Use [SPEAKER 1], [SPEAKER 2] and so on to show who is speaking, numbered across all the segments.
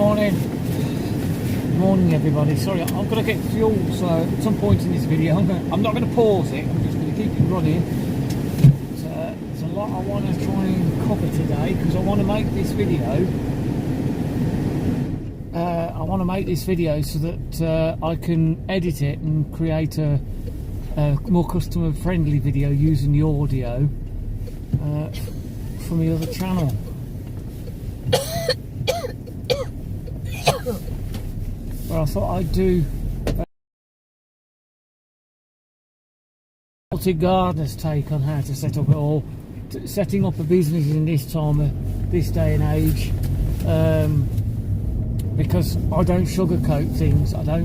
[SPEAKER 1] Morning everybody. Sorry, I've got to get fuel, so at some point in this video I'm not going to pause it, I'm just going to keep it running. There's a lot I want to try and cover today because I want to make this video so that I can edit it and create a more customer friendly video using the audio from the other channel. Well, I thought I'd do a gardener's take on how to set up it all. Setting up a business in this day and age, because I don't sugarcoat things. I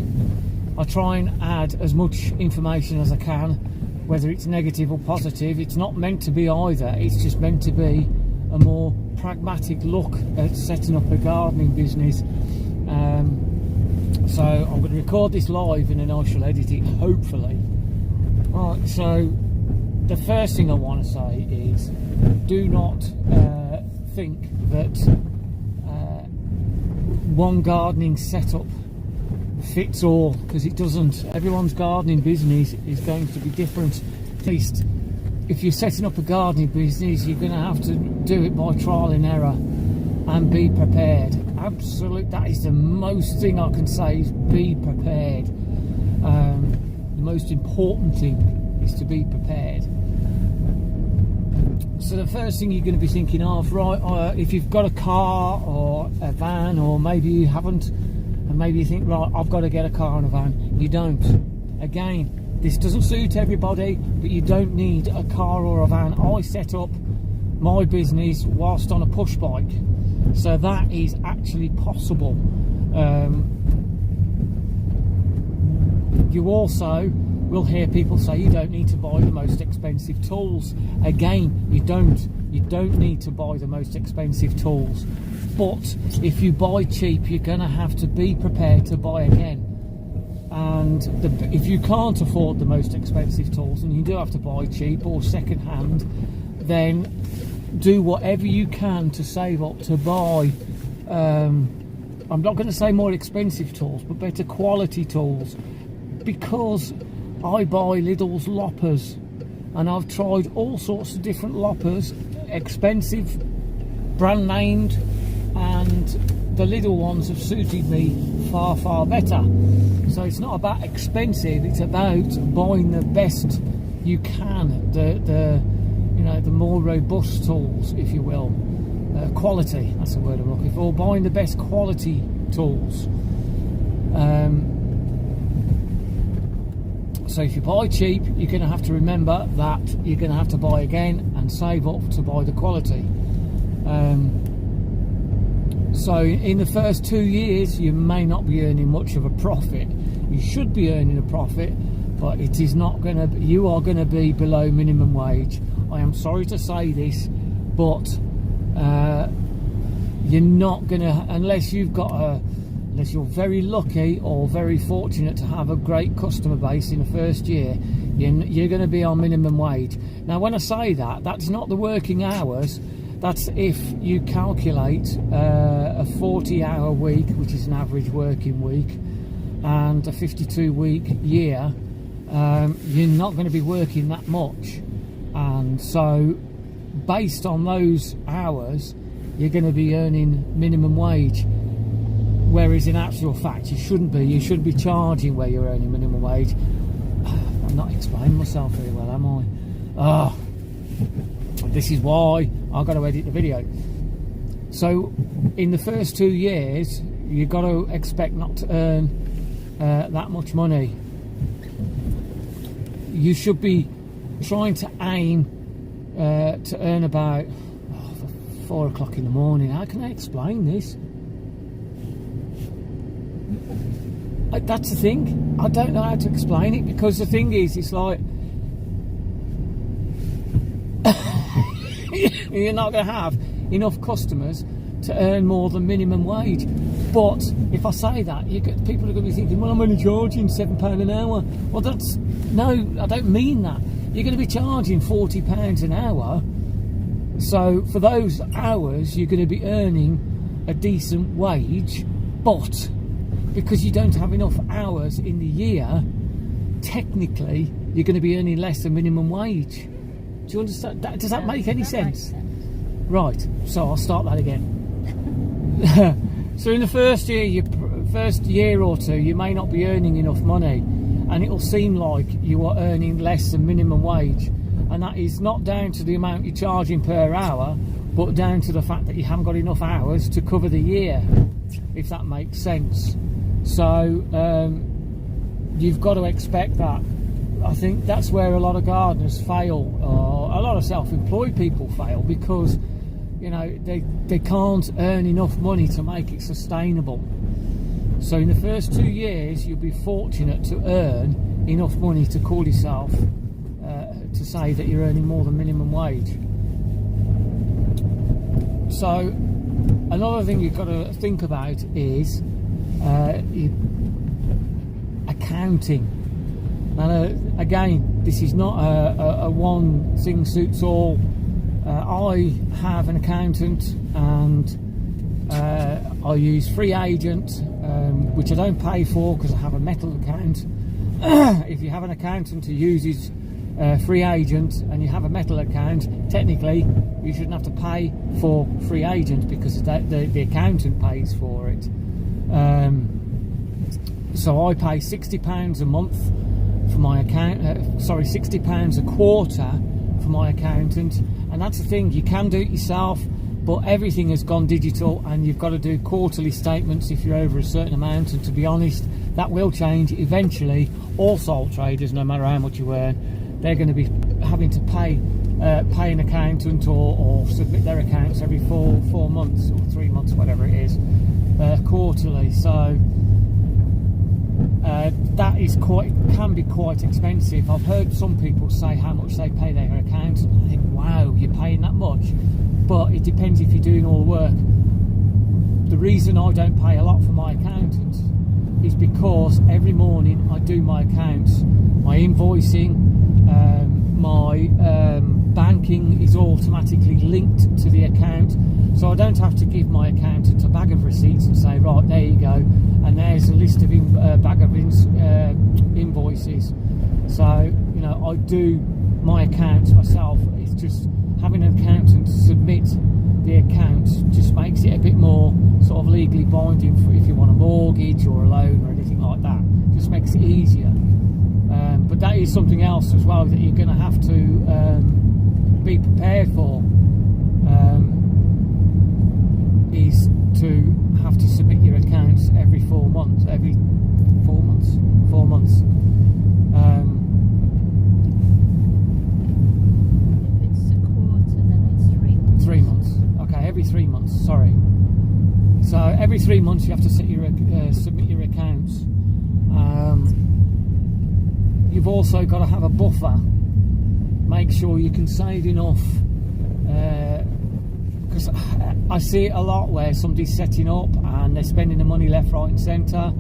[SPEAKER 1] try and add as much information as I can, whether it's negative or positive. It's not meant to be either. It's just meant to be a more pragmatic look at setting up a gardening business. So I'm going to record this live and then I shall edit it, hopefully. Right, so the first thing I want to say is do not think that one gardening setup fits all, because it doesn't. Everyone's gardening business is going to be different. At least if you're setting up a gardening business, you're going to have to do it by trial and error and be prepared. Absolutely, that is the most thing I can say, is be prepared. The most important thing is to be prepared. So the first thing you're going to be thinking of, right, if you've got a car or a van, or maybe you haven't, and maybe you think, right, I've got to get a car and a van. You don't. Again, this doesn't suit everybody, but you don't need a car or a van. I set up my business whilst on a push bike, so that is actually possible. You also will hear people say you don't need to buy the most expensive tools. Again, you don't need to buy the most expensive tools, but if you buy cheap, you're going to have to be prepared to buy again. And if you can't afford the most expensive tools and you do have to buy cheap or second hand, then do whatever you can to save up to buy, I'm not going to say more expensive tools, but better quality tools, because I buy Lidl's loppers, and I've tried all sorts of different loppers, expensive, brand named, and the Lidl ones have suited me far, far better. So it's not about expensive, it's about buying the best you can, the more robust tools, if you will. Quality, that's the word I'm looking for. Buying the best quality tools. So if you buy cheap, you're going to have to remember that you're going to have to buy again and save up to buy the quality. So in the first 2 years, you may not be earning much of a profit. You should be earning a profit, but it is not going to. You are going to be below minimum wage. I am sorry to say this, but you're not going to, unless you're very lucky or very fortunate to have a great customer base in the first year, you're going to be on minimum wage. Now, when I say that, that's not the working hours. That's if you calculate a 40-hour week, which is an average working week, and a 52-week year. You're not going to be working that much, and so based on those hours, you're going to be earning minimum wage. Whereas in actual fact, you shouldn't be. You shouldn't be charging where you're earning minimum wage. I'm not explaining myself very well, am I? This is why I've got to edit the video. So in the first 2 years, you've got to expect not to earn that much money. You should be trying to aim to earn about 4 o'clock in the morning. How can I explain this? That's the thing. I don't know how to explain it, because the thing is, it's like you're not going to have enough customers to earn more than minimum wage. But if I say that, people are going to be thinking, well, I'm only charging £7 an hour. Well, no, I don't mean that. You're going to be charging £40 an hour. So for those hours, you're going to be earning a decent wage. But because you don't have enough hours in the year, technically you're going to be earning less than minimum wage. Do you understand? Does that make any sense? Right, so I'll start that again. So in the first year or two, you may not be earning enough money, and it'll seem like you are earning less than minimum wage, and that is not down to the amount you're charging per hour, but down to the fact that you haven't got enough hours to cover the year, if that makes sense. So you've got to expect that. I think that's where a lot of gardeners fail, or a lot of self-employed people fail, because you know they can't earn enough money to make it sustainable. So in the first 2 years, you'll be fortunate to earn enough money to call yourself to say that you're earning more than minimum wage. So another thing you've got to think about is accounting. Now again, this is not a one thing suits all. I have an accountant, and I use Free Agent, which I don't pay for because I have a metal account. If you have an accountant who uses Free Agent and you have a metal account, technically you shouldn't have to pay for Free Agent because the accountant pays for it. So I pay £60 a month for my account. £60 a quarter for my accountant, and that's the thing. You can do it yourself, but everything has gone digital, and you've got to do quarterly statements if you're over a certain amount. And to be honest, that will change eventually. All sole traders, no matter how much you earn, they're going to be having to pay an accountant or submit their accounts every 4 months or 3 months, whatever it is, quarterly. So that can be quite expensive. I've heard some people say how much they pay their accountant. I think, wow, you're paying that much? But it depends if you're doing all the work. The reason I don't pay a lot for my accountant is because every morning I do my accounts, my invoicing, my banking is automatically linked to the account, so I don't have to give my accountant a bag of receipts and say, right, there you go, and there's a list of invoices. So you know, I do my accounts myself. It's just having an accountant submit the accounts just makes it a bit more sort of legally binding for if you want a mortgage or a loan or anything like that. Just makes it easier. But that is something else as well that you're going to have to be prepared for, is to have to submit your accounts every 4 months. Every 4 months. 4 months.
[SPEAKER 2] If it's a quarter, then it's 3 months.
[SPEAKER 1] 3 months. Okay, every 3 months. Sorry. So every 3 months you have to submit your accounts. You've also got to have a buffer. Make sure you can save enough, because I see it a lot where somebody's setting up and they're spending the money left, right and centre,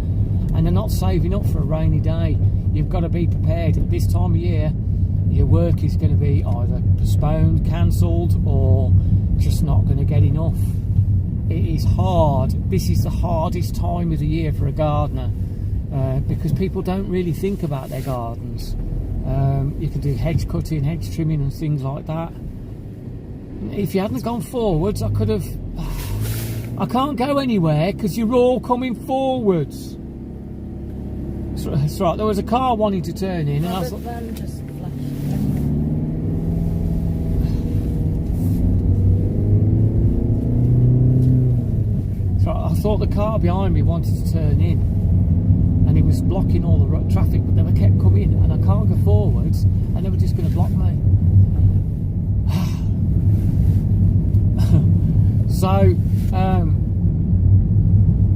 [SPEAKER 1] and they're not saving up for a rainy day. You've got to be prepared. At this time of year, your work is going to be either postponed, cancelled, or just not going to get enough. It is hard. This is the hardest time of the year for a gardener. Because people don't really think about their gardens. You can do hedge cutting, hedge trimming and things like that. If you hadn't gone forwards, I could have... I can't go anywhere because you're all coming forwards. That's right, there was a car wanting to turn in. And I thought,
[SPEAKER 2] Van just flashed.
[SPEAKER 1] so I thought the car behind me wanted to turn in, and it was blocking all the traffic, but they were kept coming, and I can't go forwards, and they were just going to block me. So,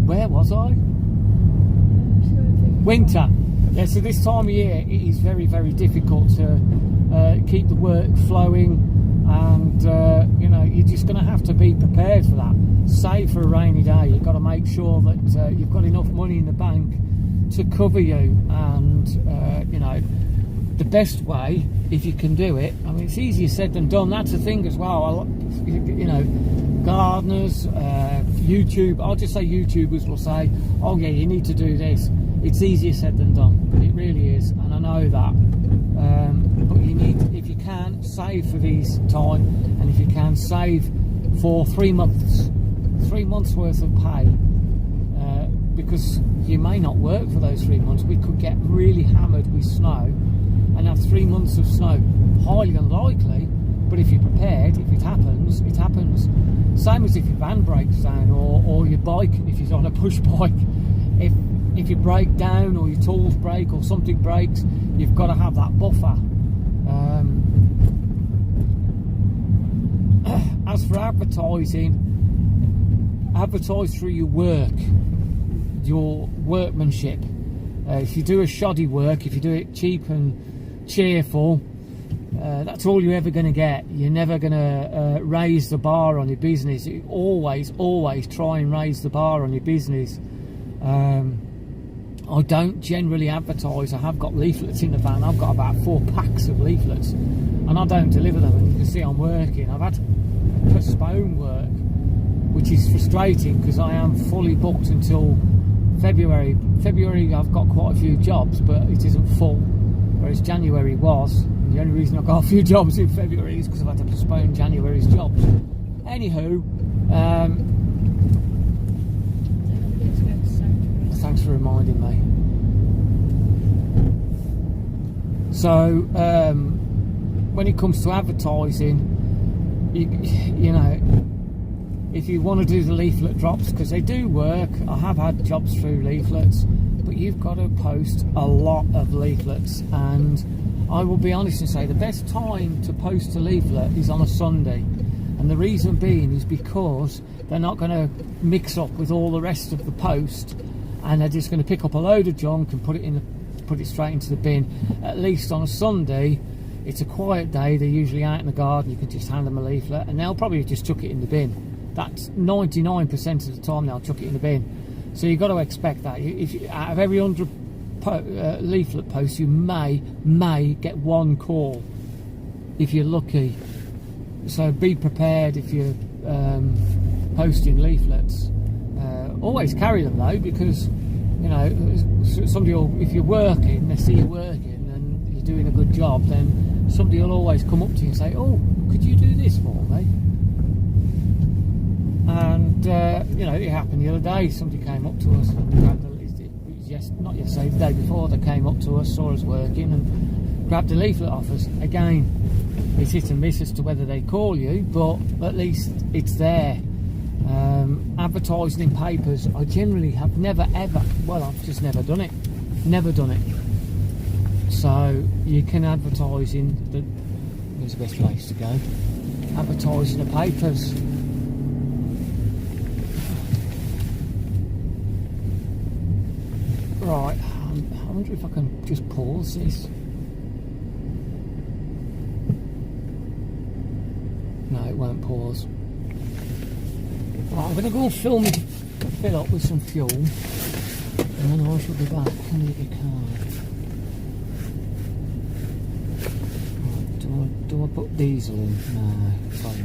[SPEAKER 1] where was I? Winter. Yeah, so this time of year it is very, very difficult to keep the work flowing, and you know, you're just going to have to be prepared for that. Save for a rainy day. You've got to make sure that you've got enough money in the bank to cover you, and you know, the best way, if you can do it, I mean, it's easier said than done. That's the thing as well. You know, gardeners, YouTube, I'll just say YouTubers will say, oh yeah, you need to do this. It's easier said than done. It really is, and I know that. But you need, if you can, save for these time, and if you can, save for 3 months. 3 months worth of pay, because you may not work for those 3 months. We could get really hammered with snow and have 3 months of snow. Highly unlikely, but if you're prepared, if it happens, it happens. Same as if your van breaks down, or your bike, if you're on a push bike. If you break down, or your tools break, or something breaks, you've got to have that buffer. As for advertising, advertise through your work, your workmanship. If you do a shoddy work, if you do it cheap and cheerful, that's all you're ever going to get. You're never going to raise the bar on your business. You always try and raise the bar on your business. I don't generally advertise. I have got leaflets in the van. I've got about 4 packs of leaflets, and I don't deliver them. And you can see I'm working. I've had to postpone work, which is frustrating because I am fully booked until February. February I've got quite a few jobs, but it isn't full, whereas January was. And the only reason I've got a few jobs in February is because I've had to postpone January's jobs. Anywho, thanks for reminding me. So when it comes to advertising, you know, if you want to do the leaflet drops, because they do work, I have had jobs through leaflets, but you've got to post a lot of leaflets. And I will be honest and say the best time to post a leaflet is on a Sunday, and the reason being is because they're not going to mix up with all the rest of the post, and they're just going to pick up a load of junk and put it straight into the bin. At least on a Sunday, it's a quiet day, they're usually out in the garden, you can just hand them a leaflet and they'll probably just chuck it in the bin. That's 99% of the time they'll chuck it in the bin. So you've got to expect that. Out of every 100 leaflet posts, you may get 1 call if you're lucky. So be prepared if you're posting leaflets. Always carry them though, because you know, somebody will, if you're working, they see you working and you're doing a good job, then somebody will always come up to you and say, oh, could you do this for me? And you know, it happened the other day. Somebody came up to us and grabbed not yesterday, the day before, they came up to us, saw us working and grabbed a leaflet off us. Again, it's hit and miss as to whether they call you, but at least it's there. Advertising in papers, I generally have never ever, well, I've just never done it. So you can advertise in the, where's the best place to go? Advertise in the papers. Right, I wonder if I can just pause this. No, it won't pause. Right, I'm going to go and fill up with some fuel, and then I shall be back and leave your car. Right, do I put diesel in? No, sorry.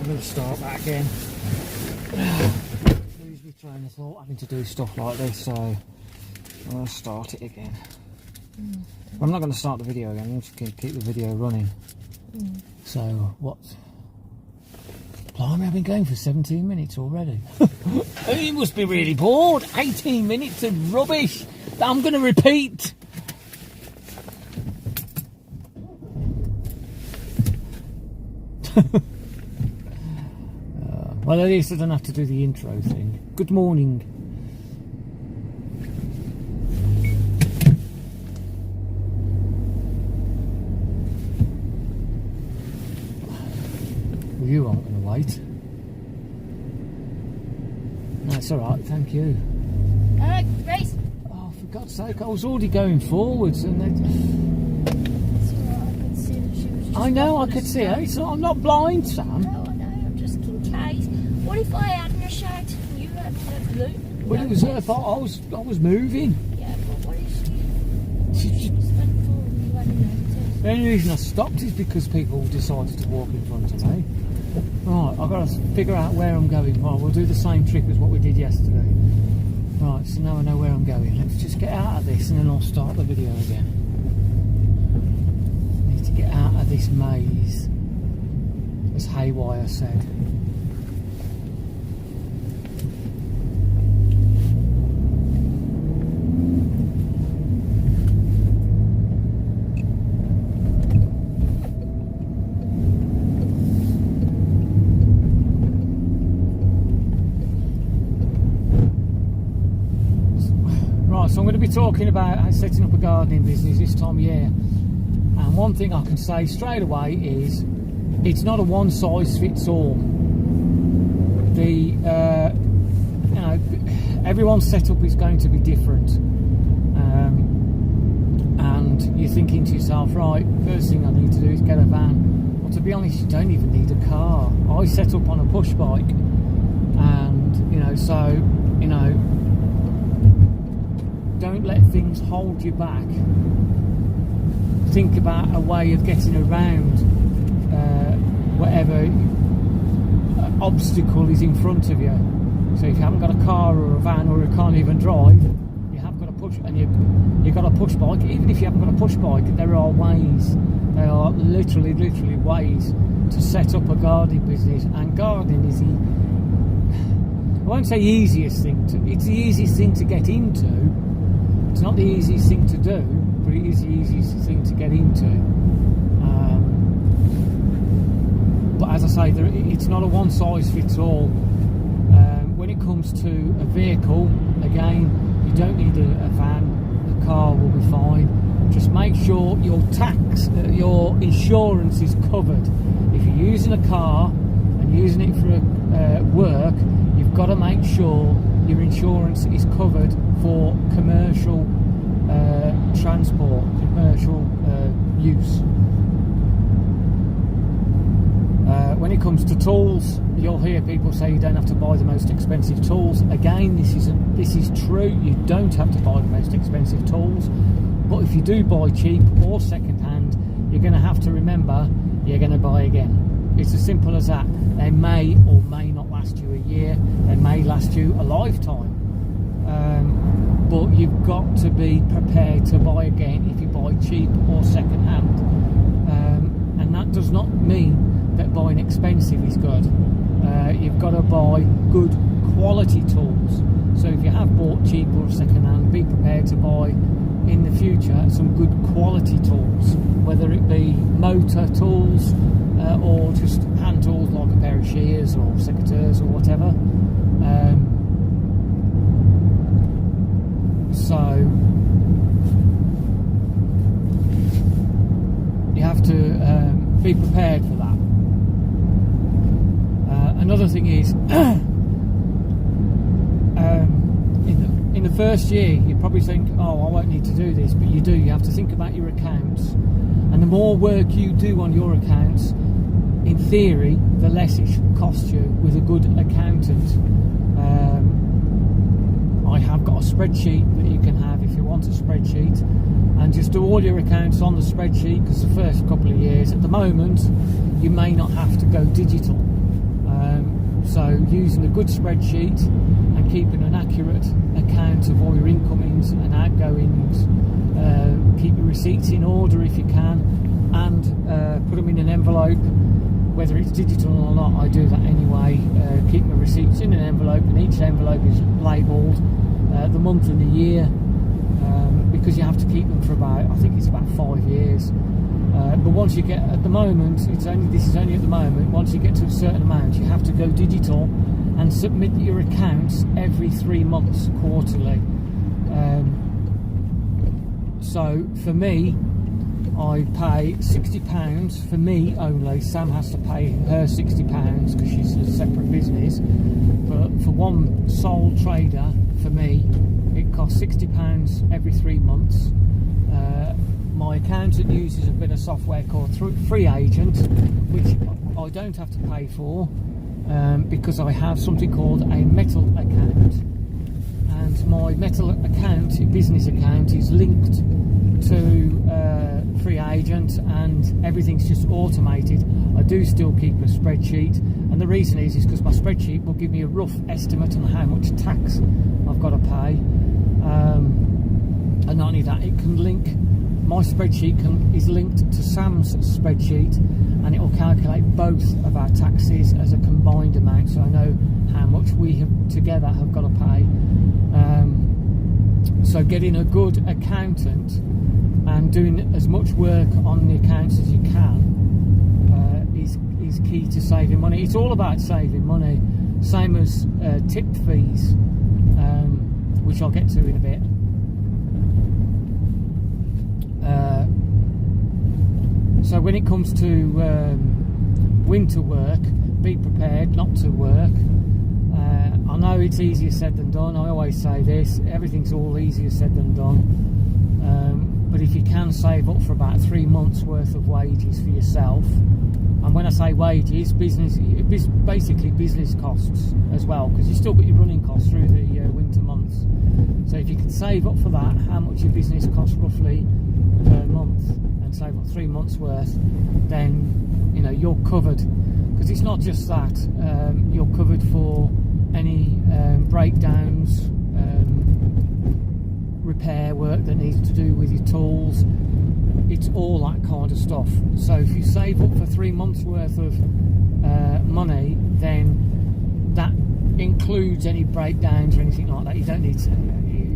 [SPEAKER 1] I'm going to start that again. Lose my train of thought having to do stuff like this, so I'm going to start it again. I'm not going to start the video again, I'm just going to keep the video running. So, what? Blimey, I've been going for 17 minutes already. You must be really bored. 18 minutes of rubbish that I'm going to repeat. Well, at least I don't have to do the intro thing. Good morning. Well, you aren't going to wait. No, it's alright, thank you.
[SPEAKER 2] Grace.
[SPEAKER 1] Oh, for God's sake, I was already going forwards and
[SPEAKER 2] It's alright, I could see that she was just
[SPEAKER 1] I know, I
[SPEAKER 2] walking
[SPEAKER 1] could
[SPEAKER 2] us
[SPEAKER 1] see
[SPEAKER 2] down.
[SPEAKER 1] it. I'm not blind, Sam.
[SPEAKER 2] No, I know, just in case. What if I hadn't shouted and you hadn't looked?
[SPEAKER 1] Well, it was her fault. I was moving.
[SPEAKER 2] Yeah, but what if she
[SPEAKER 1] She-
[SPEAKER 2] was went forward and you hadn't noticed?
[SPEAKER 1] The only reason I stopped is because people decided to walk in front of me. Right, I've got to figure out where I'm going. Right, we'll do the same trick as what we did yesterday. Right, so now I know where I'm going. Let's just get out of this and then I'll start the video again. I need to get out of this maze, as Haywire said. So I'm going to be talking about setting up a gardening business this time of year, and one thing I can say straight away is it's not a one size fits all. Everyone's setup is going to be different, and you're thinking to yourself, right, first thing I need to do is get a van. Well, to be honest, you don't even need a car. I set up on a push bike, and don't let things hold you back. Think about a way of getting around whatever obstacle is in front of you. So if you haven't got a car or a van, or you can't even drive, you have got a push, and you've got a push bike. Even if you haven't got a push bike, there are ways. There are literally ways to set up a gardening business. And gardening is I won't say easiest thing it's the easiest thing to get into. It's not the easiest thing to do, but it is the easiest thing to get into. But as I say, it's not a one size fits all. When it comes to a vehicle, again, you don't need a van. A car will be fine. Just make sure your your insurance is covered. If you're using a car and using it for work, you've got to make sure your insurance is covered for commercial transport, commercial use. When it comes to tools, you'll hear people say you don't have to buy the most expensive tools. Again, this is true. You don't have to buy the most expensive tools, but if you do buy cheap or second hand, you're going to have to remember you're going to buy again. It's as simple as that. They may or may not last you a year. They may last you a lifetime. But you've got to be prepared to buy again if you buy cheap or second hand. And that does not mean that buying expensive is good. You've got to buy good quality tools. So if you have bought cheap or second hand, be prepared to buy in the future some good quality tools, whether it be motor tools or just hand tools like a pair of shears or secateurs or whatever. So you have to be prepared for that. Another thing is, in the first year, you probably think, oh, I won't need to do this, but you do. You have to think about your accounts, and the more work you do on your accounts, in theory, the less it should cost you with a good accountant. I have got a spreadsheet that you can have if you want a spreadsheet, and just do all your accounts on the spreadsheet, because the first couple of years, at the moment, you may not have to go digital. So using a good spreadsheet and keeping an accurate account of all your incomings and outgoings, keep your receipts in order if you can, and put them in an envelope, whether it's digital or not. I do that anyway. Keep my receipts in an envelope, and each envelope is labelled the month and the year, because you have to keep them for about, I think it's about 5 years. But once you get, at the moment, this is only at the moment, once you get to a certain amount, you have to go digital and submit your accounts every 3 months, quarterly. So for me, I pay £60 for me only. Sam has to pay her £60 because she's a separate business. But for one sole trader, for me, it costs £60 every 3 months. My accountant uses a bit of software called Free Agent, which I don't have to pay for, because I have something called a Metal account, and my Metal account, business account, is linked to Free Agent, and everything's just automated. I do still keep a spreadsheet, and the reason is because my spreadsheet will give me a rough estimate on how much tax I've got to pay, and not only that, it can link. My spreadsheet is linked to Sam's spreadsheet, and it will calculate both of our taxes as a combined amount, so I know how much we have together have got to pay. So getting a good accountant and doing as much work on the accounts as you can is key to saving money. It's all about saving money, same as tip fees, which I'll get to in a bit. So when it comes to winter work, be prepared not to work. I know it's easier said than done. I always say this, everything's all easier said than done. But if you can save up for about 3 months worth of wages for yourself, and when I say wages, basically business costs as well, because you still got your running costs through the winter months. So if you can save up for that, how much your business costs roughly per month, and save up 3 months worth, then you know you're covered. Because it's not just that, you're covered for any breakdowns, repair work that needs to do with your tools. It's all that kind of stuff. So if you save up for 3 months worth of money, then that includes any breakdowns or anything like that. You don't need to,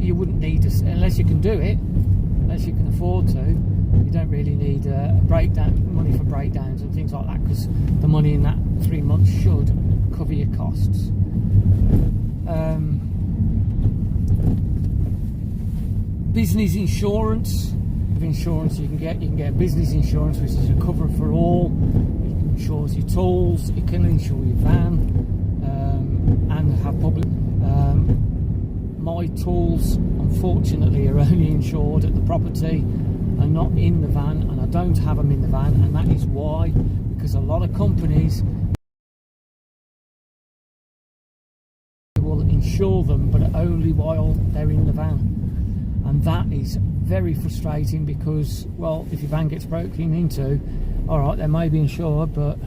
[SPEAKER 1] you wouldn't need to, unless you can do it, unless you can afford to. You don't really need money for breakdowns and things like that, because the money in that 3 months should cover your costs. Business insurance. Of insurance you can get business insurance, which is a cover for all. It insures your tools, it can insure your van, and have public. My tools, unfortunately, are only insured at the property and not in the van, and I don't have them in the van, and that is why, because a lot of companies will insure them, but only while they're in the van. And that is very frustrating, because, well, if your van gets broken into, all right, they may be insured, but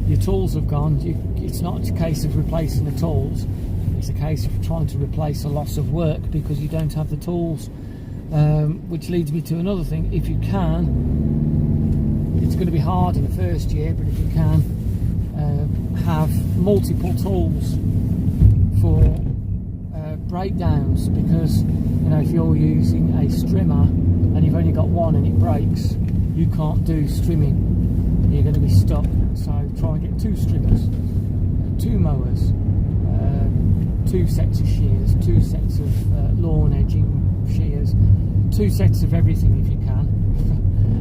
[SPEAKER 1] your tools have gone. It's not a case of replacing the tools, it's a case of trying to replace a loss of work because you don't have the tools. Which leads me to another thing. If you can, it's going to be hard in the first year, but if you can, have multiple tools for breakdowns, because you know, if you're using a strimmer and you've only got one and it breaks, you can't do strimming, you're going to be stuck. So try and get 2 strimmers, 2 mowers, 2 sets of shears, 2 sets of lawn edging shears, 2 sets of everything if you can.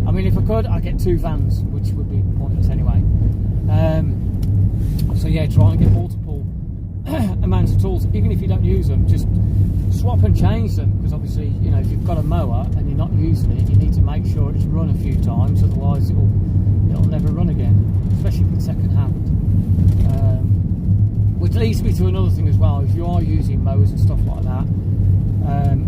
[SPEAKER 1] I mean, if I could, I'd get 2 vans, which would be pointless anyway. So yeah, try and get multiple amounts of tools, even if you don't use them. Just swap and change them, because obviously, you know, if you've got a mower and you're not using it, you need to make sure it's run a few times, otherwise it'll never run again, especially if it's second hand. Which leads me to another thing as well. If you are using mowers and stuff like that,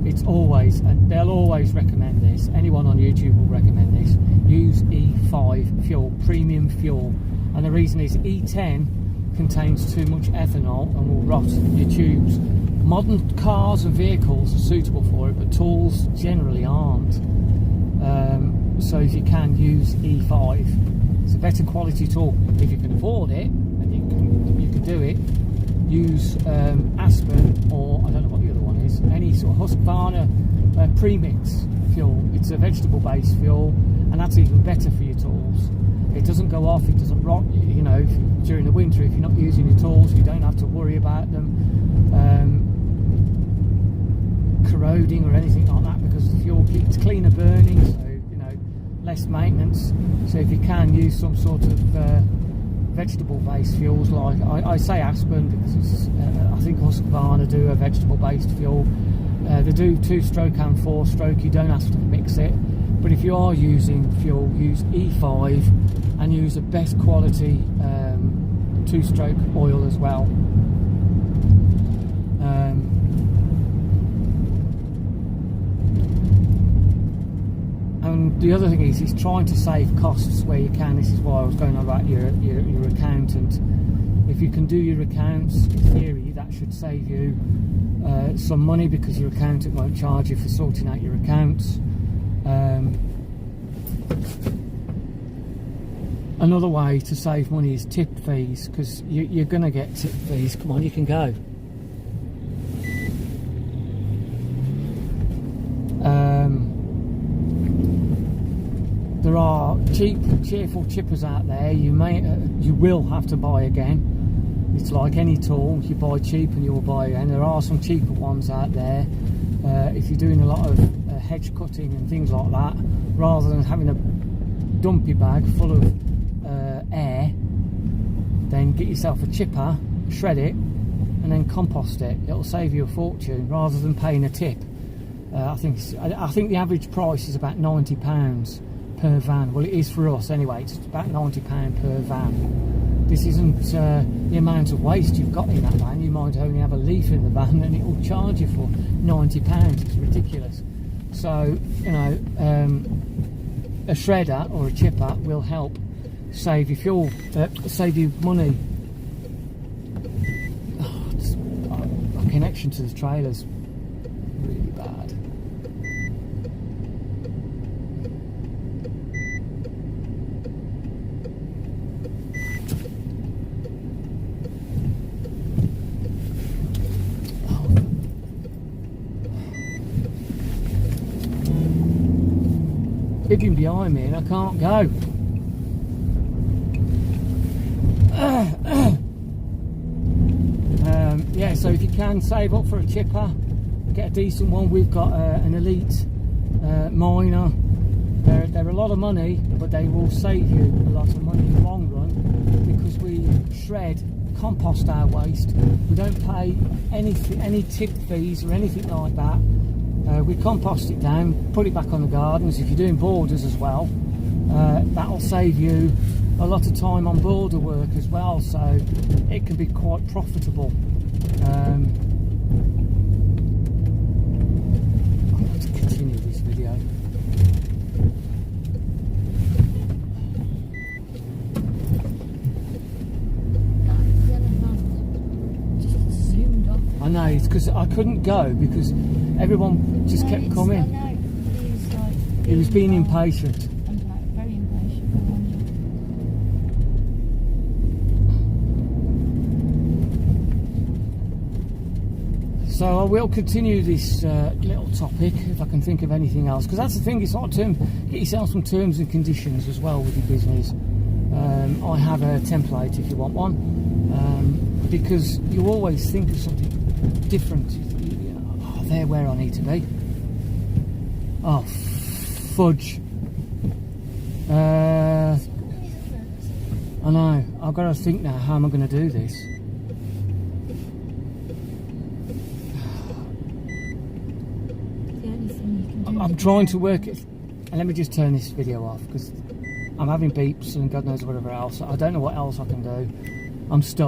[SPEAKER 1] it's always, and they'll always recommend this, anyone on YouTube will recommend this, use E5 fuel, premium fuel. And the reason is E10 contains too much ethanol and will rot your tubes. Modern cars and vehicles are suitable for it, but tools generally aren't. So if you can, use E5. It's a better quality tool. If you can afford it, and you can do it, use Aspen, or I don't know what the other one is, any sort of Husqvarna premix fuel. It's a vegetable based fuel, and that's even better for your tools. It doesn't go off, it doesn't rot. You know, during the winter, if you're not using your tools, you don't have to worry about them corroding or anything like that, because the fuel keeps cleaner burning, so you know, less maintenance. So if you can, use some sort of vegetable based fuels, like I say Aspen because it's, I think Husqvarna do a vegetable based fuel. They do 2-stroke and 4-stroke. You don't have to mix it, but if you are using fuel, use E5 and use the best quality 2-stroke oil as well. And the other thing is trying to save costs where you can. This is why I was going on about your accountant. If you can do your accounts, in theory, that should save you some money, because your accountant won't charge you for sorting out your accounts. Another way to save money is tip fees, because you're going to get tip fees. Come on, you can go. There are cheap, cheerful chippers out there. You will have to buy again. It's like any tool, you buy cheap and you will buy again. There are some cheaper ones out there. If you're doing a lot of hedge cutting and things like that, rather than having a dumpy bag full of air, then get yourself a chipper, shred it, and then compost it. It'll save you a fortune rather than paying a tip. I think the average price is about £90 per van. Well, it is for us anyway. It's about £90 per van. This isn't the amount of waste you've got in that van. You might only have a leaf in the van, and it will charge you for £90. It's ridiculous. So you know, a shredder or a chipper will help save you fuel, save you money. Our connection to the trailer's really bad. Digging behind me and I can't go. Yeah, so if you can, save up for a chipper, get a decent one. We've got an Elite Miner. They're a lot of money, but they will save you a lot of money in the long run, because we shred, compost our waste. We don't pay any tip fees or anything like that. We compost it down, put it back on the gardens. If you're doing borders as well, that'll save you a lot of time on border work as well, so it can be quite profitable. I'm going to continue this video.
[SPEAKER 2] Just zoomed up.
[SPEAKER 1] I know, it's because I couldn't go because everyone just kept coming.
[SPEAKER 2] I know.
[SPEAKER 1] He was being impatient.
[SPEAKER 2] Very impatient.
[SPEAKER 1] So I will continue this little topic if I can think of anything else, because that's the thing, it's like get yourself some terms and conditions as well with your business. I have a template if you want one, because you always think of something different. Oh, they're where I need to be. Oh, fudge. I know, I've got to think now, how am I going to do this? I'm trying to work it, and let me just turn this video off because I'm having beeps and God knows whatever else. I don't know what else I can do. I'm stuck.